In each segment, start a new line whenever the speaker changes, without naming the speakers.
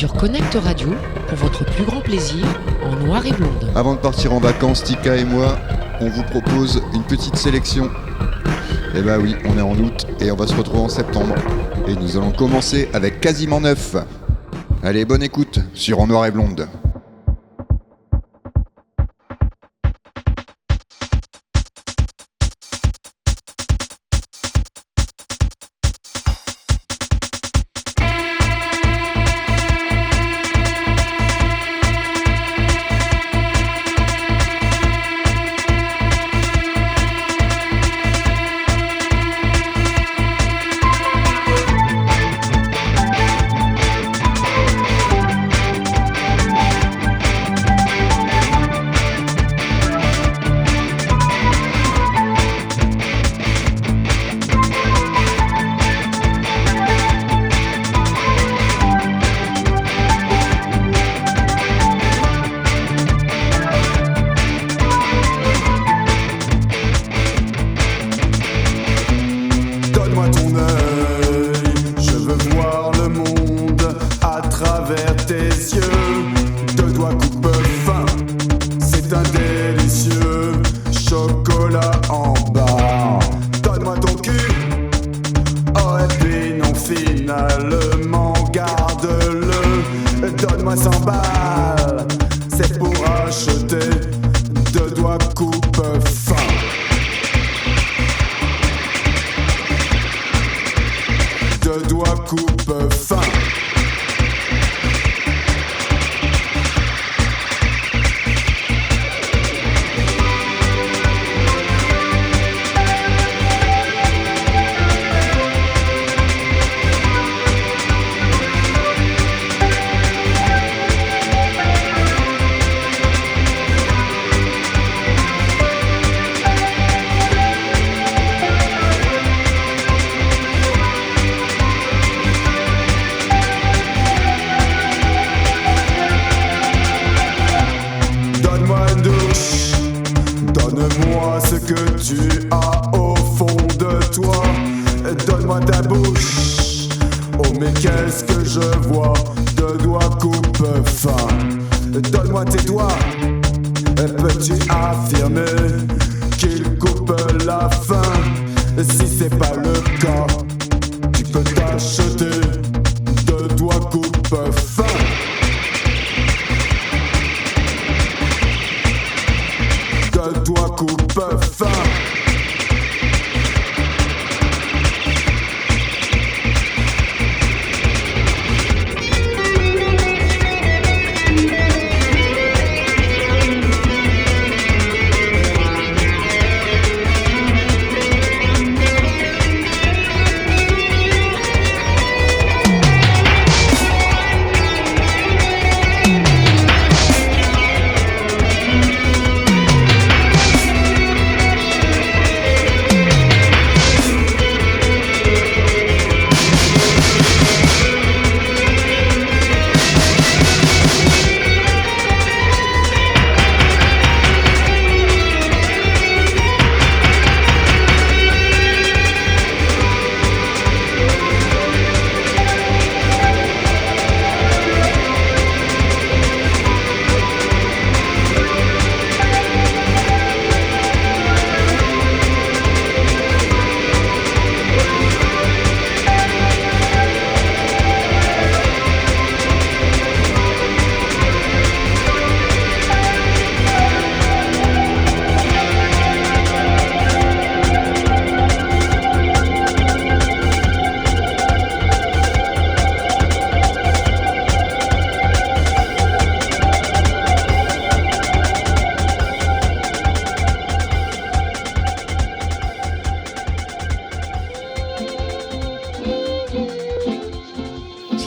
sur Connect Radio pour votre plus grand plaisir en noir et blonde.
Avant de partir en vacances, Tika et moi, on vous propose une petite sélection. Eh bah oui, on est en août et on va se retrouver en septembre. Et nous allons commencer avec Quasiment Neuf. Allez, bonne écoute sur En Noir et Blonde.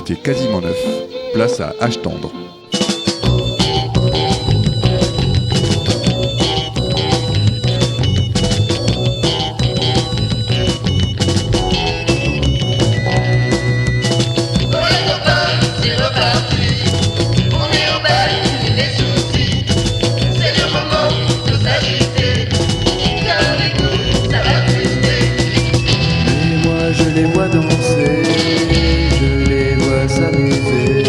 C'était Quasiment Neuf. Place à H Tendre.
Je les vois danser, je les vois s'amuser.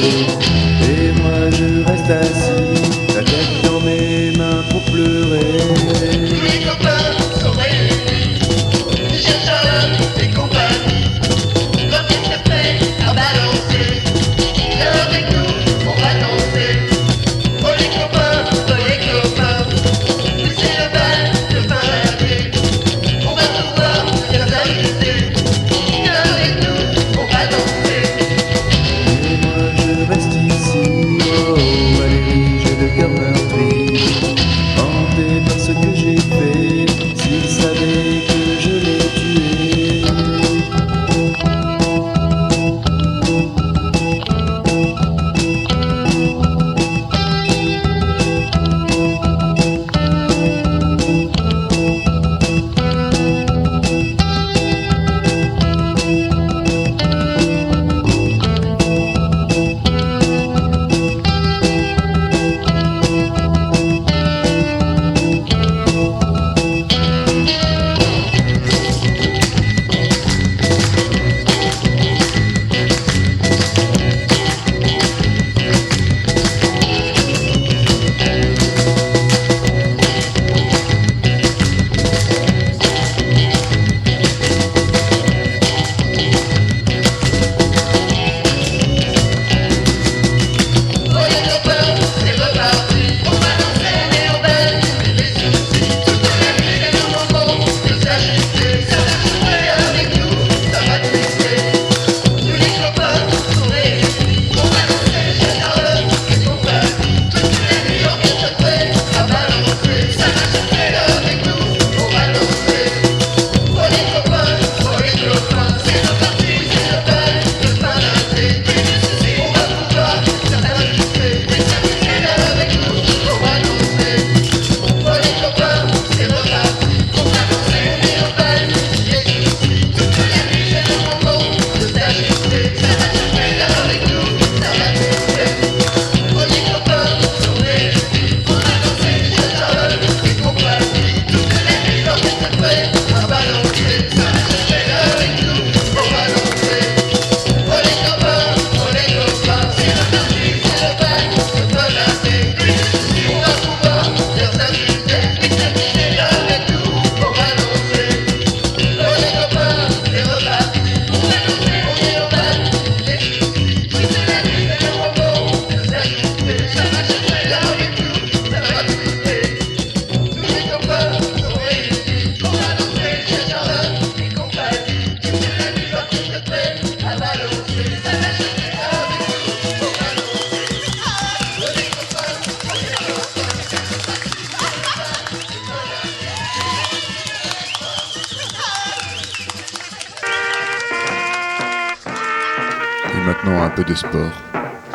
maintenant un peu de sport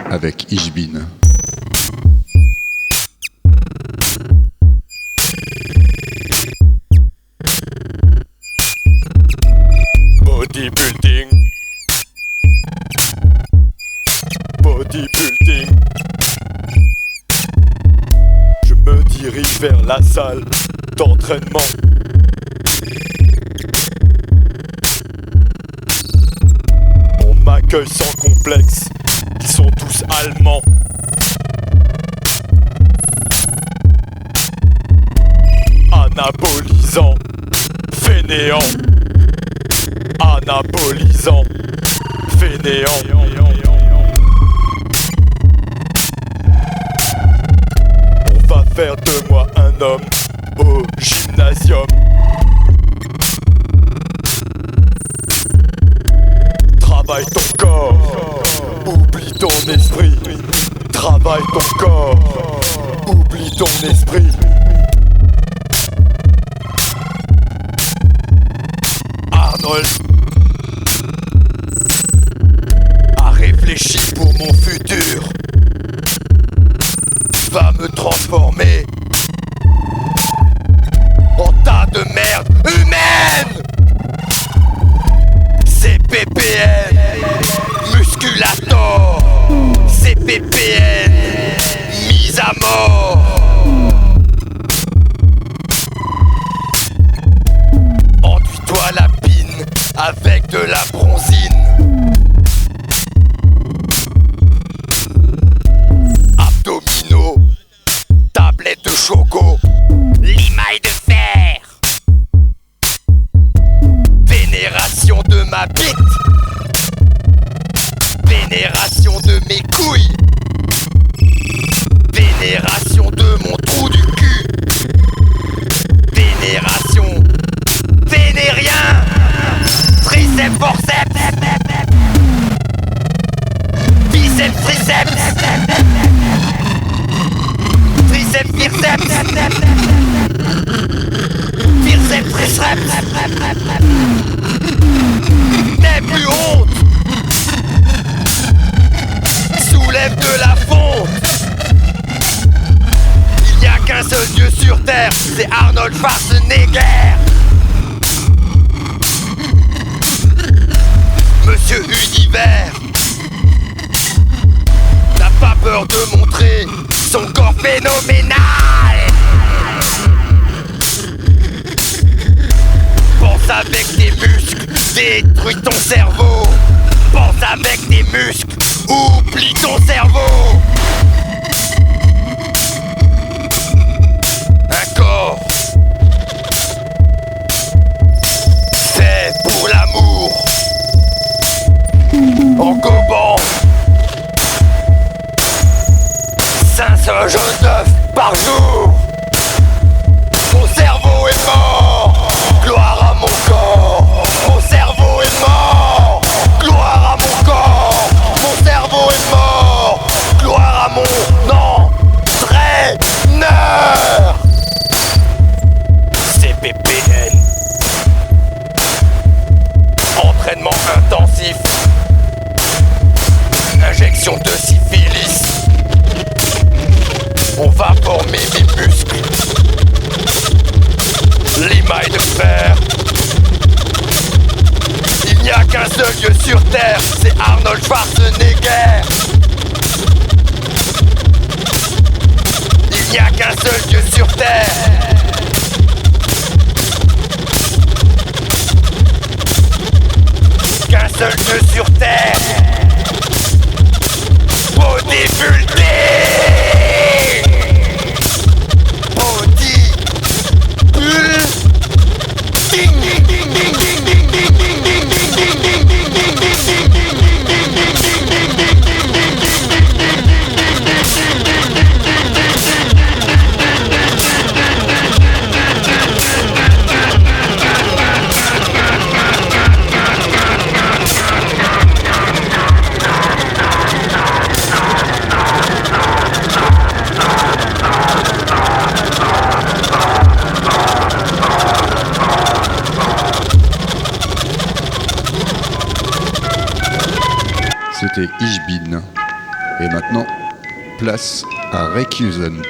avec Ishbin.
Bodybuilding. Bodybuilding. Je me dirige vers la salle d'entraînement. On m'accueille sans complexe, ils sont tous allemands. Anabolisant, fainéant. Anabolisant, fainéant. On va faire de moi un homme au gymnasium. Travaille ton corps, oublie ton esprit. Travaille ton corps, oublie ton esprit. Arnold a réfléchi pour mon futur. Va me transformer en tas de merde humaine. CPPN, musculator. CPPN, mise à mort. Enduis-toi la pine avec de la bronzine. Abdominaux, tablette de choco, limaille de fer. Vénération de ma bite. Vénération de mes couilles. Vénération de mon trou du cul. Vénération vénérien. Triceps, forceps. Biceps, triceps. Triceps, biceps. Biceps, triceps. N'aie plus honte. Soulève de la fonte. Il n'y a qu'un seul dieu sur terre, c'est Arnold Schwarzenegger. Monsieur Univers n'a pas peur de montrer son corps phénoménal. Pense avec tes muscles, détruis ton cerveau. Pense avec tes muscles, oublie ton cerveau. Un corps fait pour l'amour. En gobant 500 jaunes d'œufs par jour. Mon cerveau est mort. Gloire à mon corps. Mon cerveau est mort. Gloire à mon corps. Mon cerveau est mort. Gloire à mon entraîneur. CPPN. Entraînement intensif. Injection de syphilis. On va former mes muscles. Limaille de fer. Il n'y a qu'un seul dieu sur terre, c'est Arnold Schwarzenegger. Il n'y a qu'un seul dieu sur terre. Qu'un seul dieu sur terre. Bodybuilding.
C'était Ich bin. Et maintenant, place à Recusant.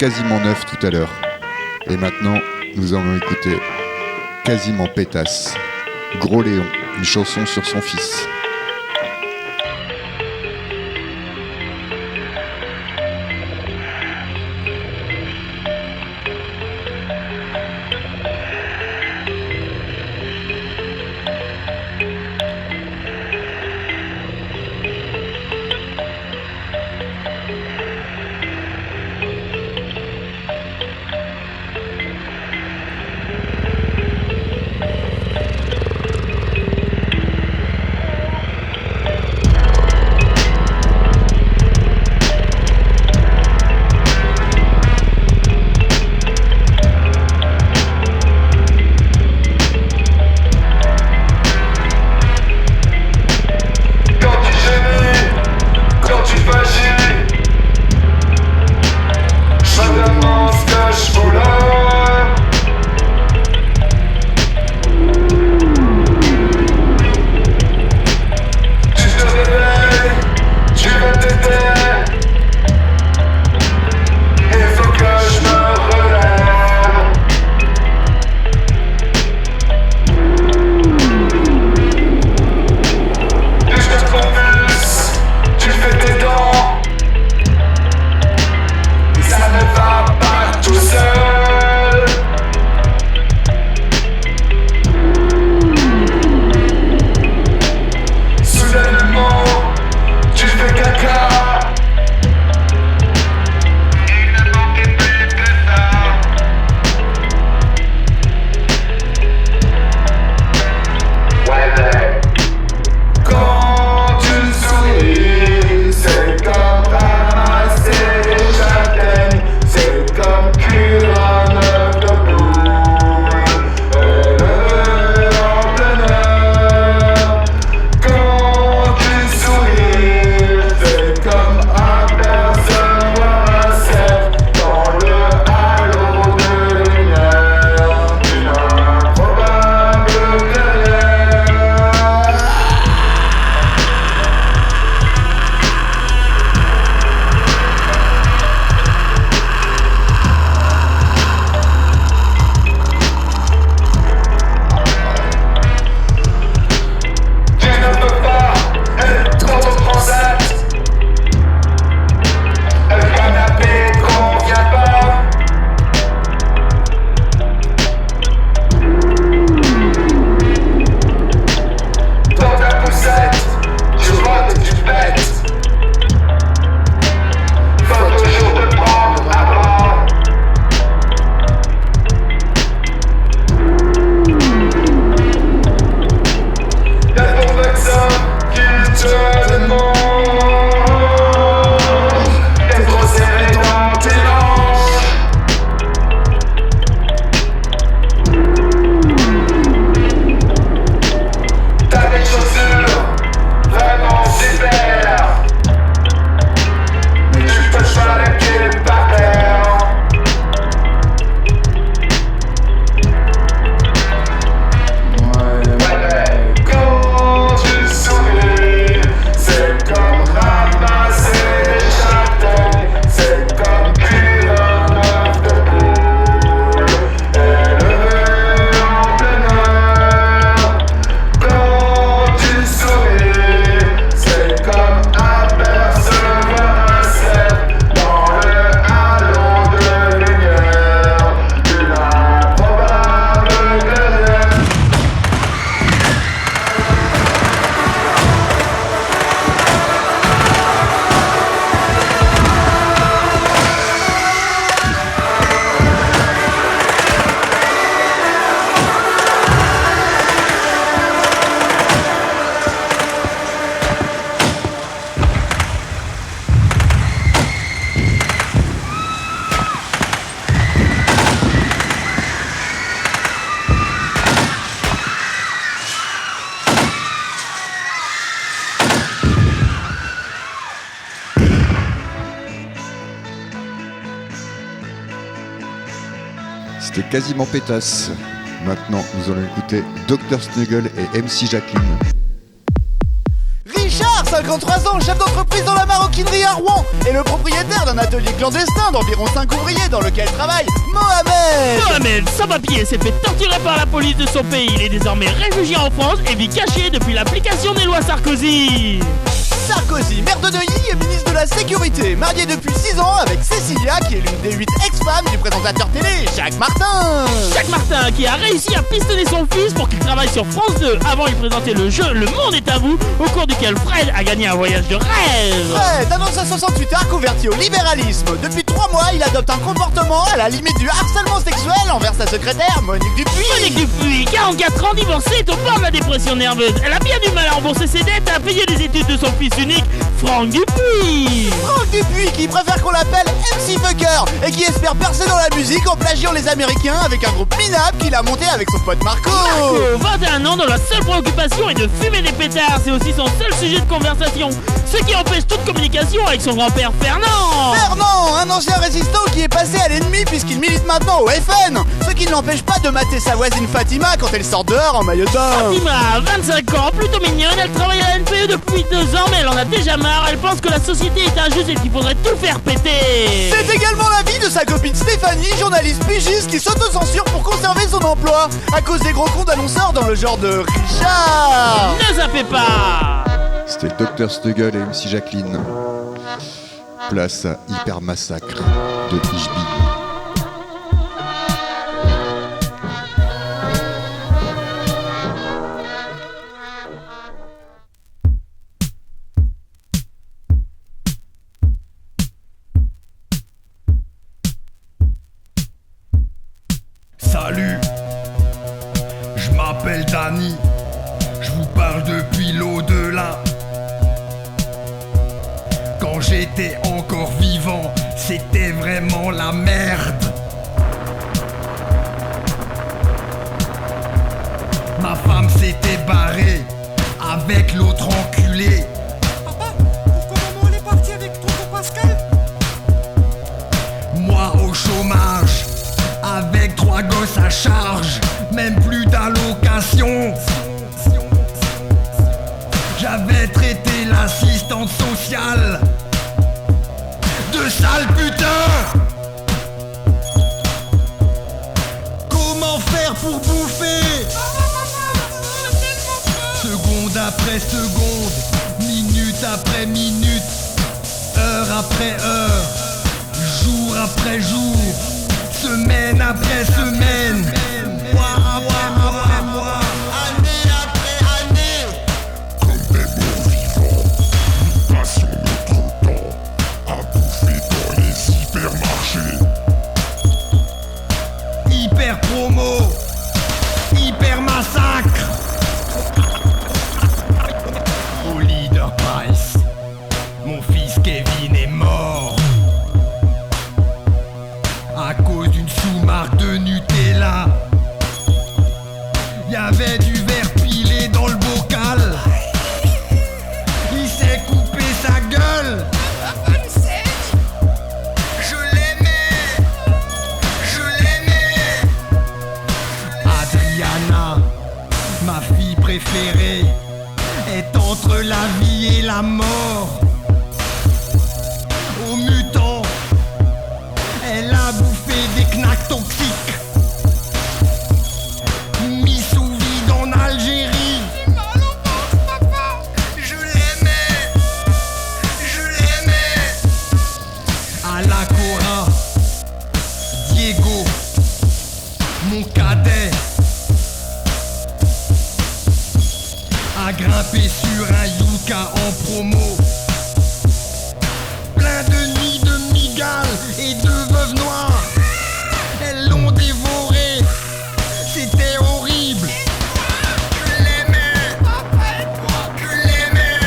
Quasiment neuf tout à l'heure. Et maintenant, nous allons écouter Quasiment pétasse. Gros Léon, une chanson sur son fils. C'était quasiment pétasse. Maintenant, nous allons écouter Dr Snuggle et MC Jacqueline.
Richard, 53 ans, chef d'entreprise dans la maroquinerie à Rouen, et le propriétaire d'un atelier clandestin d'environ 5 ouvriers dans lequel travaille Mohamed.
Mohamed, sans papier, s'est fait torturer par la police de son pays. Il est désormais réfugié en France et vit caché depuis l'application des lois Sarkozy.
Sarkozy, maire de Neuilly et ministre de la Sécurité, marié depuis 6 ans avec Cécilia, qui est l'une des 8 ex-femmes du présentateur télé, Jacques Martin.
Jacques Martin, qui a réussi à pistonner son fils pour qu'il travaille sur France 2. Avant, il présentait le jeu Le Monde est à vous, au cours duquel Fred a gagné un voyage de rêve.
Fred, un ancien 68 ans converti au libéralisme. Depuis 3 mois, il adopte un comportement à la limite du harcèlement sexuel envers sa secrétaire, Monique Dupuis.
Monique Dupuis, 44 ans, divorcée, est au bord de la dépression nerveuse. Elle a bien du mal à rembourser ses dettes et à payer les études de son fils unique, Franck Dupuis.
Franck Dupuis, qui préfère qu'on l'appelle MC Fucker et qui espère percer dans la musique en plagiant les Américains avec un groupe minable qu'il a monté avec son pote Marco.
Marco, 21 ans, dont la seule préoccupation est de fumer des pétards. C'est aussi son seul sujet de conversation, ce qui empêche toute communication avec son grand-père Fernand.
Fernand, un ancien résistant qui est passé à l'ennemi puisqu'il milite maintenant au FN, ce qui ne l'empêche pas de mater sa voisine Fatima quand elle sort dehors en maillot de bain.
Fatima, 25 ans, plutôt mignonne, elle travaille à la NPE depuis 2 ans, mais elle en a déjà marre. Elle pense que la société est injuste et qu'il faudrait tout faire péter.
C'est également l'avis de sa copine Stéphanie, journaliste pigiste qui s'autocensure pour conserver son emploi à cause des gros cons d'annonceurs dans le genre de Richard.
Ne zappez pas.
C'était Dr Snuggle et MC Jacqueline. Place à Hyper Massacre de Ishbi.
Salut, je m'appelle Danny, je vous parle depuis l'au-delà. Quand j'étais encore vivant, c'était vraiment la merde. Ma femme s'était barrée avec l'autre enculé.
Papa, pourquoi maman elle est partie avec tonton Pascal?
Moi au chômage, avec 3 gosses à charge, même plus d'allocation. J'avais traité l'assistante sociale de sale putain. Comment faire pour bouffer? Seconde après seconde, minute après minute, heure après heure, jour après jour, semaine après semaine, mois après mois, année après année.
Comme des morts vivants, nous passions notre temps à bouffer dans les hypermarchés.
Hyper promo, hyper massacre. Au Leader Price, mon fils Kevin est mort à cause d'une sous-marque de Nutella. Y'avait du verre pilé dans le bocal. Il s'est coupé sa gueule. Je l'aimais, je l'aimais. Adriana, ma fille préférée, est entre la vie et la mort. Au mutant, elle a bouffé des knacks toxiques. Mis sous vide en Algérie. Je l'aimais, je l'aimais. À la Cora, Diego, mon cadet, a grimpé sur un Yuka en promo. Plein de nids de migales et de veuves noires. Elles l'ont dévoré, c'était horrible. Je l'aimais, je l'aimais.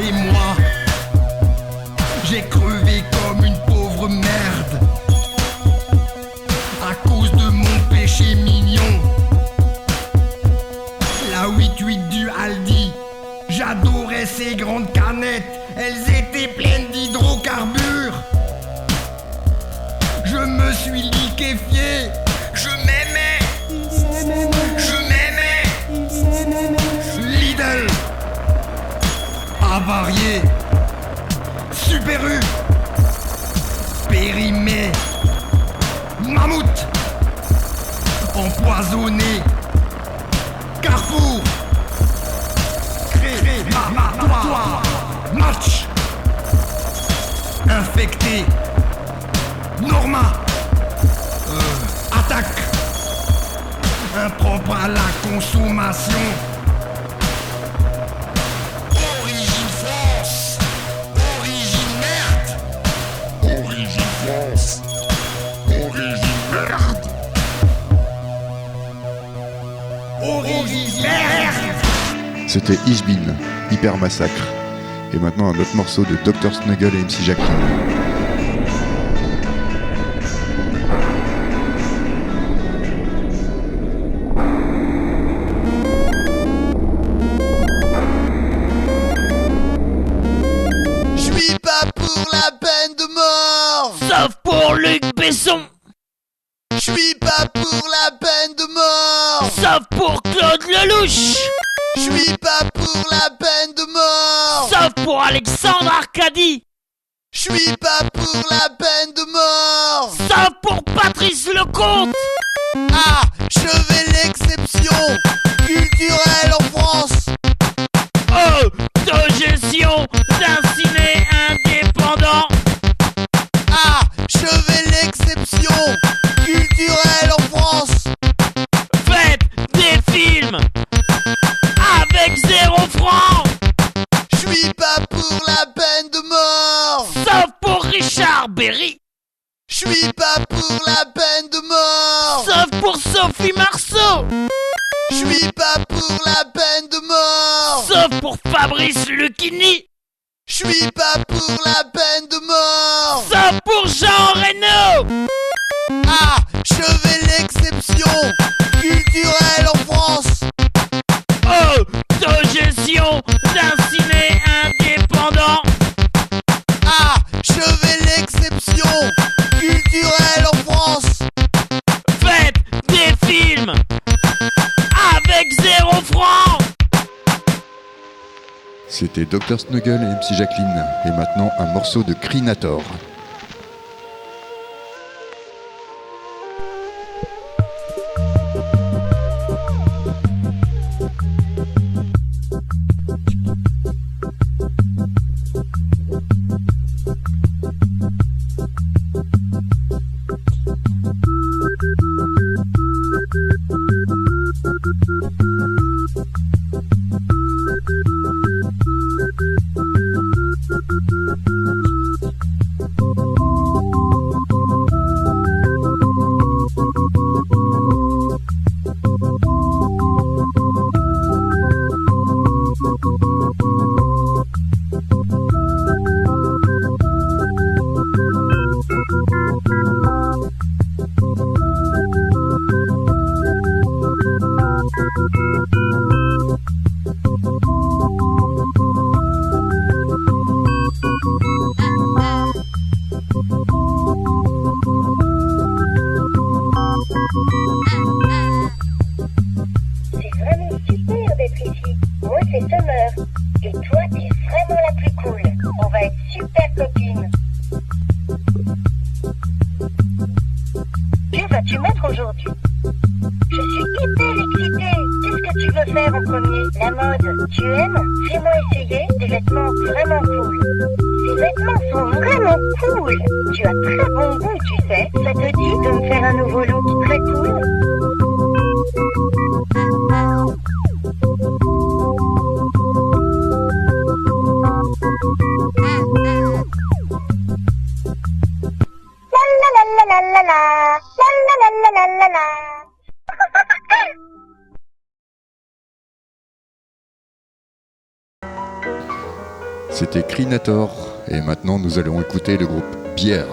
Et moi, j'ai crevé comme une pauvre merde à cause de mon péché mignon. La 8-8 du Aldi, j'adorais ces grandes canettes. Elles étaient pleines d'hydrocarbures. Je me suis liqué liquéfié. Je m'aimais. Lidl. Avarié. Super U. Périmé. Mammouth. Empoisonné. Carrefour. Crématoire. Match. Infecté. Norma. Attaque. Impropre à la consommation. Origine France. Origine merde.
Origine France. Origine merde.
Origine merde.
C'était Ishbin, Hyper Massacre. Et maintenant un autre morceau de Dr Snuggle et MC Jacqueline.
J'suis pas pour la peine de mort.
Sauf pour Luc Besson.
J'suis pas pour la peine de mort.
Sauf pour Claude Lelouch.
J'suis pas pour la peine de mort.
Sauf pour Alexandre Arcadie.
J'suis pas pour la peine de mort.
Sauf pour Patrice Lecomte.
Ah, je vais l'exception culturelle en France.
Autogestion d'un ciné indépendant.
Ah, je vais l'exception culturelle en France.
Faites des films avec 0 francs.
J'suis pas pour la peine de mort.
Sauf pour Richard Berry.
J'suis pas pour la peine de mort.
Sauf pour Sophie Marceau.
J'suis pas pour la peine de mort.
Sauf pour Fabrice Lucchini.
J'suis pas pour la peine de mort.
Sauf pour Jean Reno.
Ah, je vais l'exception culturelle en France.
Autogestion d'un ciné indépendant.
Ah, je vais l'exception culturelle en France.
Faites des films avec 0 francs.
C'était Dr Snuggle et MC Jacqueline. Et maintenant un morceau de Crinator.
vas-tu mettre aujourd'hui? Je suis hyper excitée. Qu'est-ce que tu veux faire en premier? La mode, tu aimes? Fais-moi essayer des vêtements vraiment cool. Ces vêtements sont vraiment cool. Tu as très bon goût, tu sais. Ça te dit de me faire un nouveau look très cool?
C'était Crinator, et maintenant nous allons écouter le groupe Bière.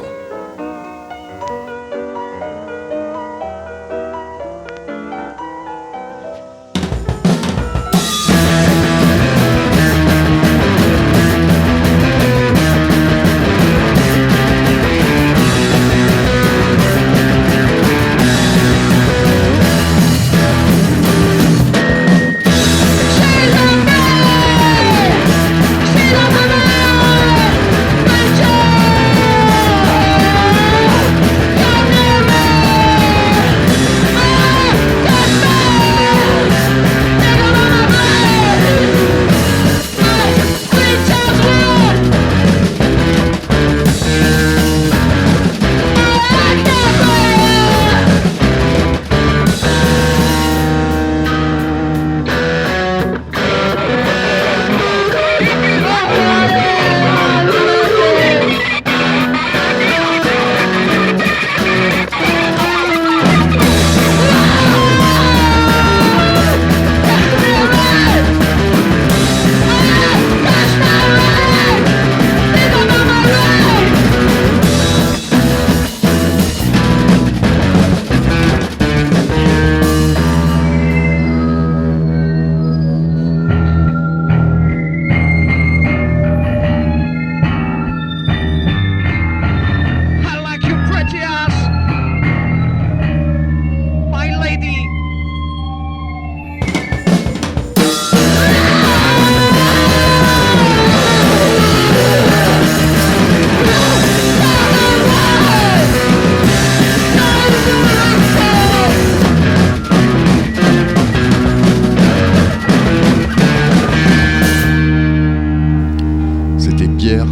bière.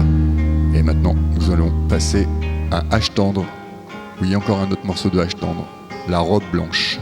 Et maintenant, nous allons passer à Hache Tendre. Oui, encore un autre morceau de Hache Tendre. La robe blanche.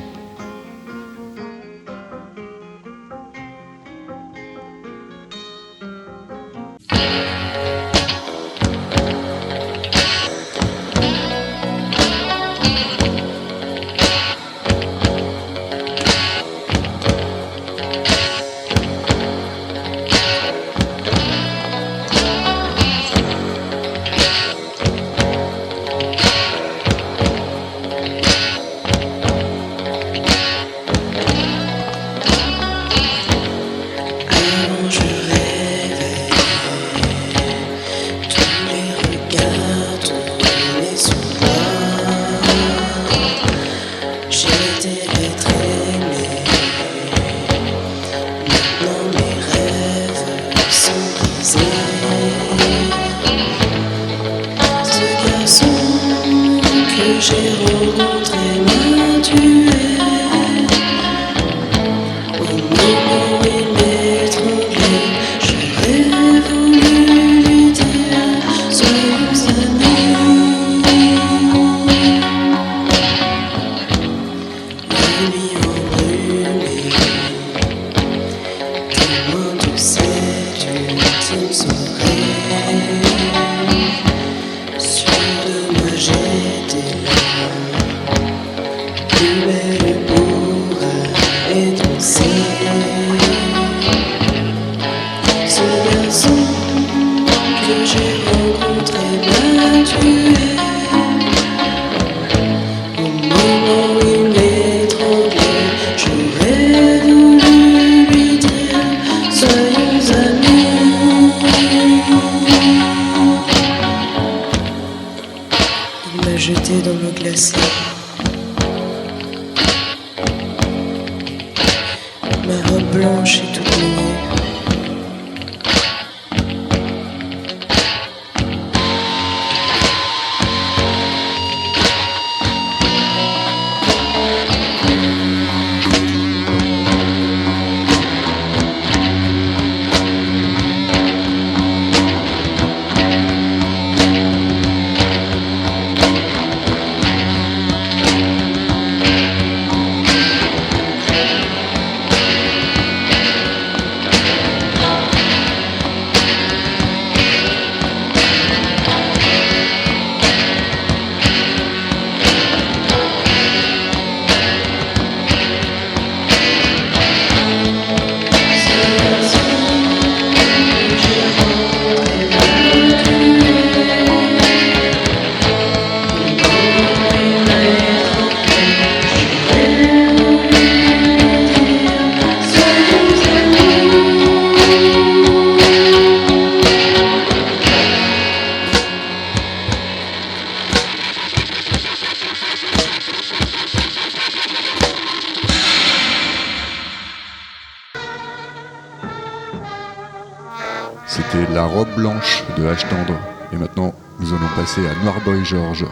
C'était La robe blanche de Hache Tendre. Et maintenant, nous allons passer à Noirboy Georges.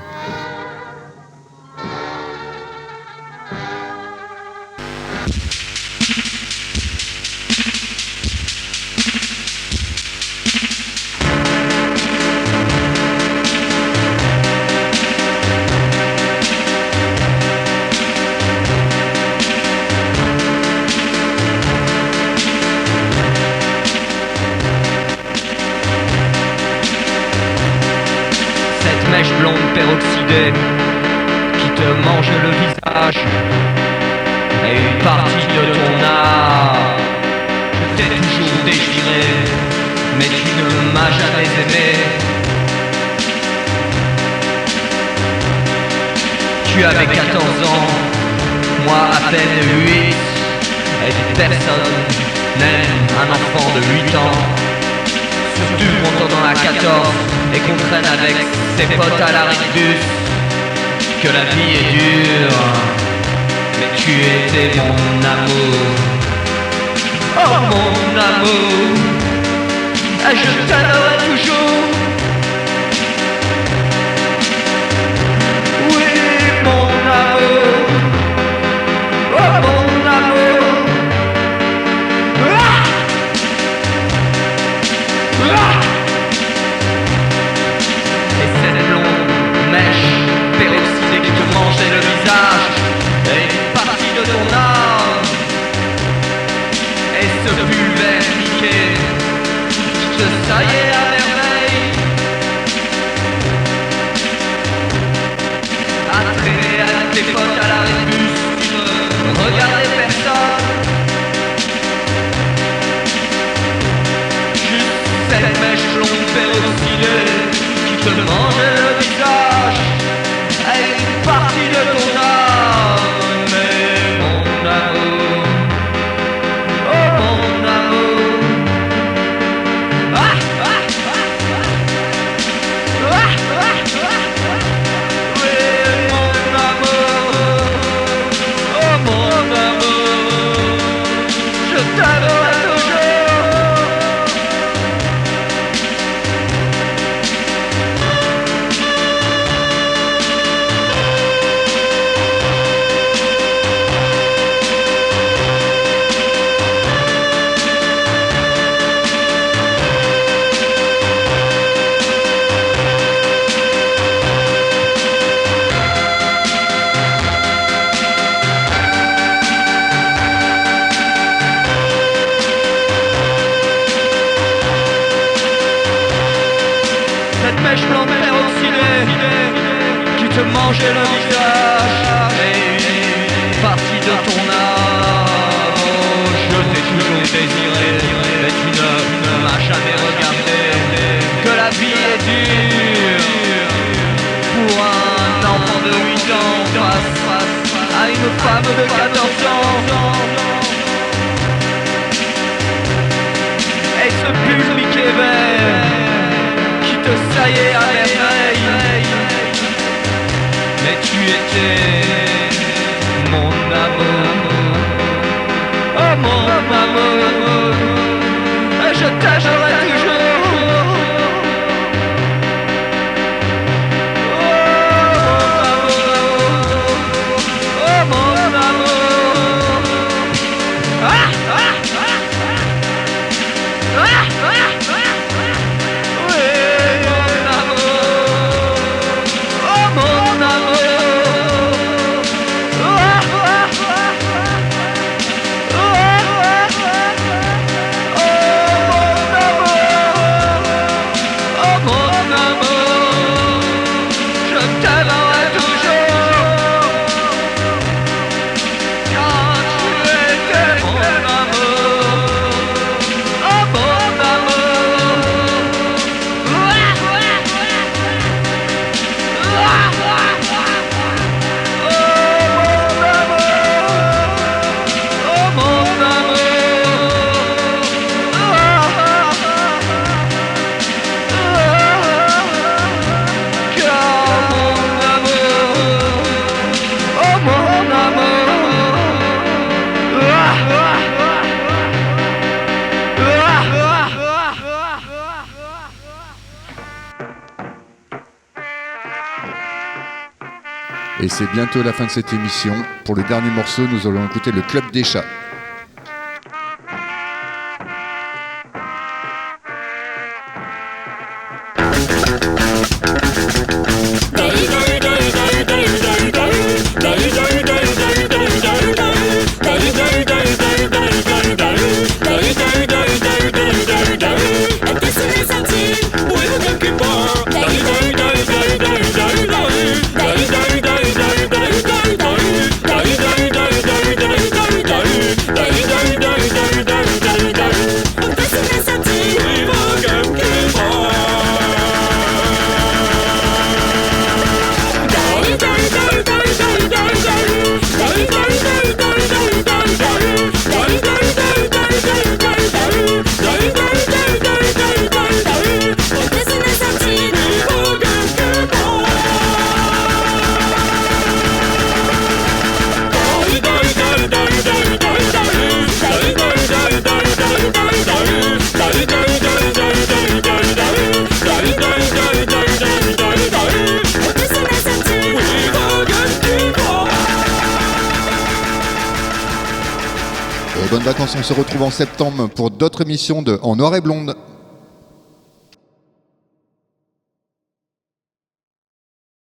Mèche blonde peroxydée qui te mange le visage et une partie de ton âme. Je t'ai toujours désiré, mais tu ne m'as jamais aimé. Tu avais 14 ans, moi à peine 8, et personne n'aime un enfant de 8 ans. Surtout quand on en a 14 et qu'on traîne avec ses potes à la Rictus. Que la vie est dure, mais tu étais mon amour. Oh mon amour, je t'aimerai toujours. Oui mon amour, oh mon amour. taillé à merveille. À traîner avec tes potes à la rébus, regarder personne. Juste cette mèche longue péroxydée qui te mangeait le visage. Elle est une partie de ton âme, mais mon amour, oh mon amour. Ah, ah, ah, ah. Ah, ah, ah, ah. Oui, mon amour, oh mon amour, je t'aimerai toujours. Cette mèche blonde peroxydée qui te mangeait le visage est une partie de ton âme. Oh, je t'ai toujours désiré, mais tu ne m'as jamais regardé. Que la vie est dure pour un enfant de 8 ans face à une femme de 14 ans. Et ce pull piqué vert qui te saillait à merveille. Mais tu étais mon amour, oh mon amour, et je t'aimerai toujours. Oh mon amour, ah, ah, ah, ah, ah, ah, ah.
Et c'est bientôt la fin de cette émission. Pour le dernier morceau, nous allons écouter le Club des Chats. Bonnes vacances, on se retrouve en septembre pour d'autres émissions de En Noir et Blonde.